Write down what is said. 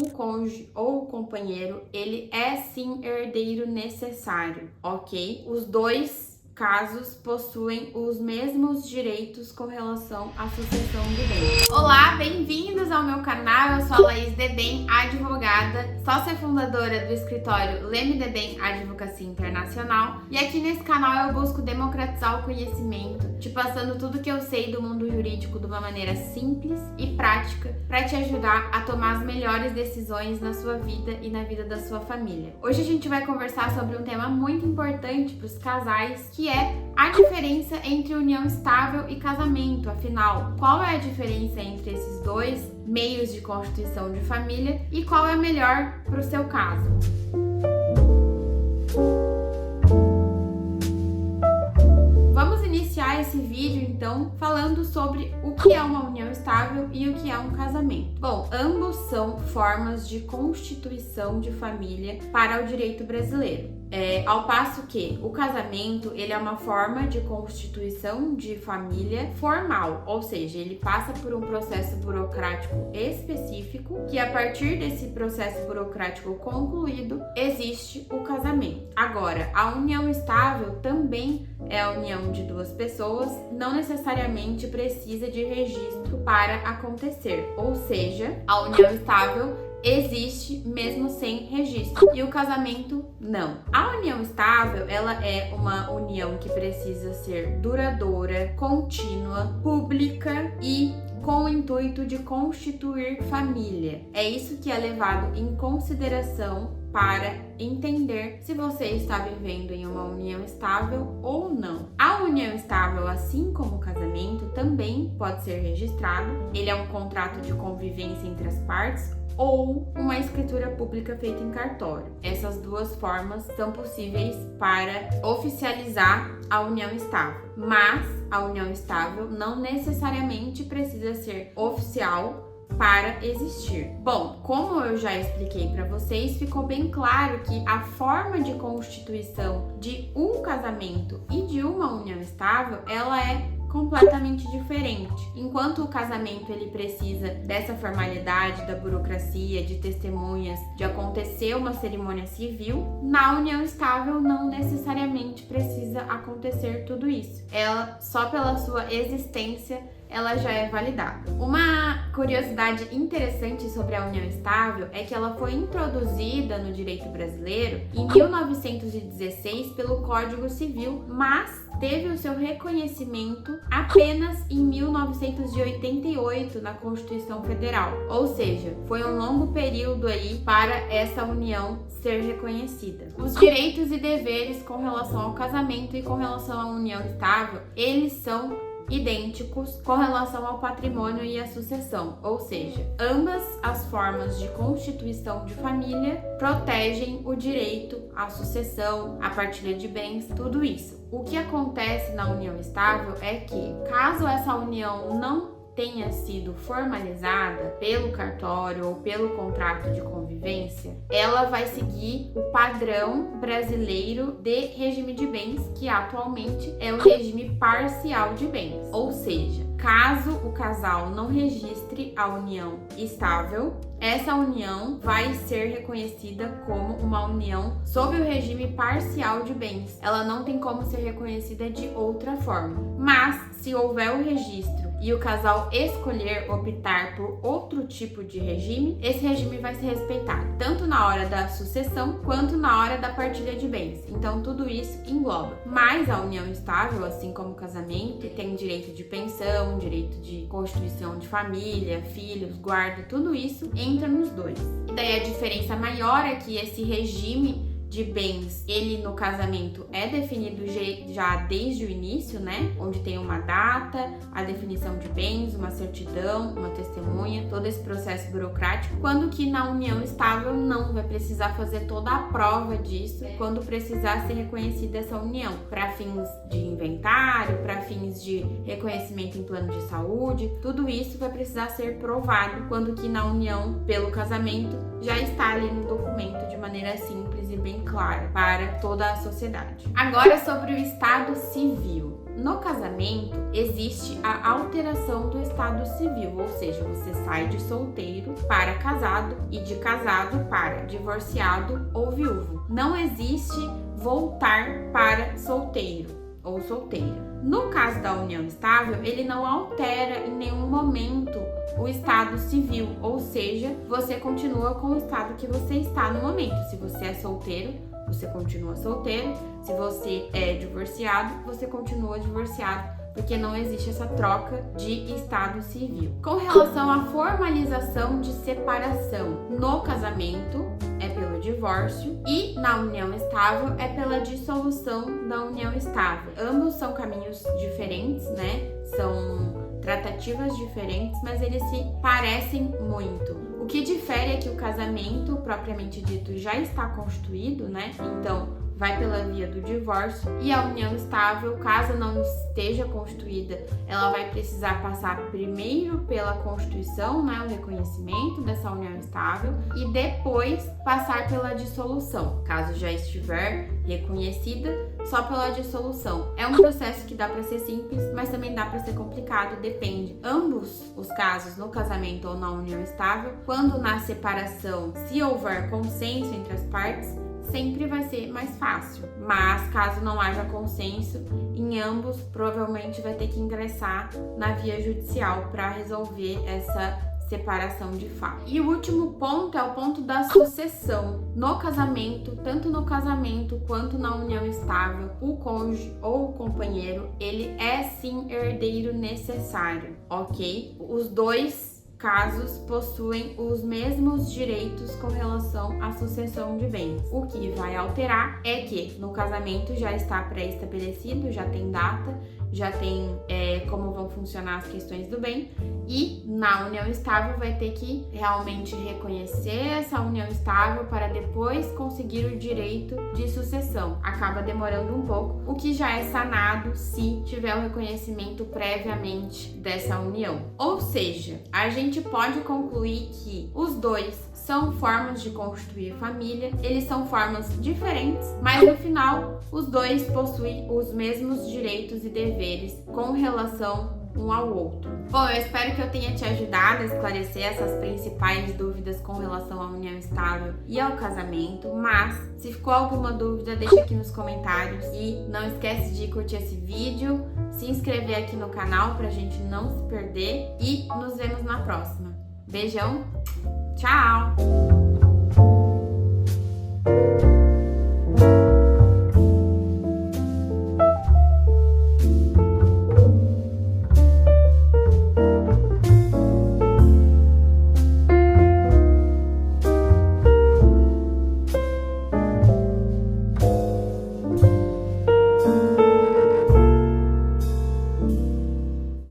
o cônjuge ou o companheiro, ele é sim herdeiro necessário, ok? Os dois casos possuem os mesmos direitos com relação à sucessão de bens. Olá, bem-vindos ao meu canal, eu sou a Laís Dedem, advogada, sócia fundadora do escritório Leme Dedem Advocacia Internacional, e aqui nesse canal eu busco democratizar o conhecimento, te passando tudo que eu sei do mundo jurídico de uma maneira simples e prática para te ajudar a tomar as melhores decisões na sua vida e na vida da sua família. Hoje a gente vai conversar sobre um tema muito importante para os casais, que é a diferença entre união estável e casamento. Afinal, qual é a diferença entre esses dois meios de constituição de família e qual é melhor para o seu caso? Vamos iniciar esse vídeo então falando sobre o que é uma união estável e o que é um casamento. Bom, ambos são formas de constituição de família para o direito brasileiro. Ao passo que o casamento, ele é uma forma de constituição de família formal, ou seja, ele passa por um processo burocrático específico, que a partir desse processo burocrático concluído, existe o casamento. Agora, a união estável também é a união de duas pessoas, não necessariamente precisa de registro para acontecer, ou seja, a união estável existe mesmo sem registro e o casamento não. A união estável, ela é uma união que precisa ser duradoura, contínua, pública e com o intuito de constituir família. É isso que é levado em consideração para entender se você está vivendo em uma união estável ou não. A união estável, assim como o casamento, também pode ser registrado. Ele é um contrato de convivência entre as partes ou uma escritura pública feita em cartório. Essas duas formas são possíveis para oficializar a união estável, mas a união estável não necessariamente precisa ser oficial para existir. Bom, como eu já expliquei para vocês, ficou bem claro que a forma de constituição de um casamento e de uma união estável, ela é completamente diferente. Enquanto o casamento ele precisa dessa formalidade, da burocracia, de testemunhas, de acontecer uma cerimônia civil, na união estável não necessariamente precisa acontecer tudo isso. Ela, só pela sua existência, ela já é validada. Uma curiosidade interessante sobre a união estável é que ela foi introduzida no direito brasileiro em 1916 pelo Código Civil, mas teve o seu reconhecimento apenas em 1988 na Constituição Federal. Ou seja, foi um longo período aí para essa união ser reconhecida. Os direitos e deveres com relação ao casamento e com relação à união estável, eles são idênticos com relação ao patrimônio e à sucessão, ou seja, ambas as formas de constituição de família protegem o direito à sucessão, à partilha de bens, tudo isso. O que acontece na união estável é que, caso essa união não tenha sido formalizada pelo cartório ou pelo contrato de convivência, ela vai seguir o padrão brasileiro de regime de bens, que atualmente é o regime parcial de bens. Ou seja, caso o casal não registre a união estável, essa união vai ser reconhecida como uma união sob o regime parcial de bens. Ela não tem como ser reconhecida de outra forma. Mas, se houver o registro e o casal escolher optar por outro tipo de regime, esse regime vai ser respeitado, tanto na hora da sucessão quanto na hora da partilha de bens. Então, tudo isso engloba. Mas a união estável, assim como o casamento, tem direito de pensão, direito de constituição de família, filhos, guarda, tudo isso entra nos dois. E daí a diferença maior é que esse regime de bens, ele no casamento é definido já desde o início, né? Onde tem uma data, a definição de bens, uma certidão, uma testemunha, todo esse processo burocrático, quando que na união estável não vai precisar fazer toda a prova disso, quando precisar ser reconhecida essa união, para fins de inventário, para fins de reconhecimento em plano de saúde, tudo isso vai precisar ser provado, quando que na união pelo casamento já está ali no documento de maneira simples e bem clara para toda a sociedade. Agora sobre o estado civil. No casamento, existe a alteração do estado civil, ou seja, você sai de solteiro para casado e de casado para divorciado ou viúvo. Não existe voltar para solteiro ou solteira. No caso da união estável, ele não altera em nenhum momento o estado civil, ou seja, você continua com o estado que você está no momento. Se você é solteiro, você continua solteiro. Se você é divorciado, você continua divorciado, porque não existe essa troca de estado civil. Com relação à formalização de separação, no casamento é pelo divórcio e na união estável é pela dissolução da união estável. Ambos são caminhos diferentes, né? São tratativas diferentes, mas eles se parecem muito. O que difere é que o casamento, propriamente dito, já está constituído, né? Então, vai pela via do divórcio, e a união estável, caso não esteja constituída, ela vai precisar passar primeiro pela constituição, né, o reconhecimento dessa união estável, e depois passar pela dissolução, caso já estiver reconhecida, só pela dissolução. É um processo que dá para ser simples, mas também dá para ser complicado, depende. Ambos os casos, no casamento ou na união estável, quando na separação, se houver consenso entre as partes, sempre vai ser mais fácil, mas caso não haja consenso em ambos, provavelmente vai ter que ingressar na via judicial para resolver essa separação de fato. E o último ponto é o ponto da sucessão. No casamento, tanto no casamento quanto na união estável, o cônjuge ou o companheiro, ele é sim herdeiro necessário, ok? Os dois casos possuem os mesmos direitos com relação à sucessão de bens. O que vai alterar é que no casamento já está pré-estabelecido, já tem data, já tem como vão funcionar as questões do bem, e na união estável vai ter que realmente reconhecer essa união estável para depois conseguir o direito de sucessão. Acaba demorando um pouco, o que já é sanado se tiver o reconhecimento previamente dessa união. Ou seja, a gente pode concluir que os dois são formas de constituir família, eles são formas diferentes, mas no final os dois possuem os mesmos direitos e deveres com relação um ao outro. Bom, eu espero que eu tenha te ajudado a esclarecer essas principais dúvidas com relação à união estável e ao casamento, mas se ficou alguma dúvida, deixa aqui nos comentários e não esquece de curtir esse vídeo, se inscrever aqui no canal pra gente não se perder e nos vemos na próxima. Beijão, tchau!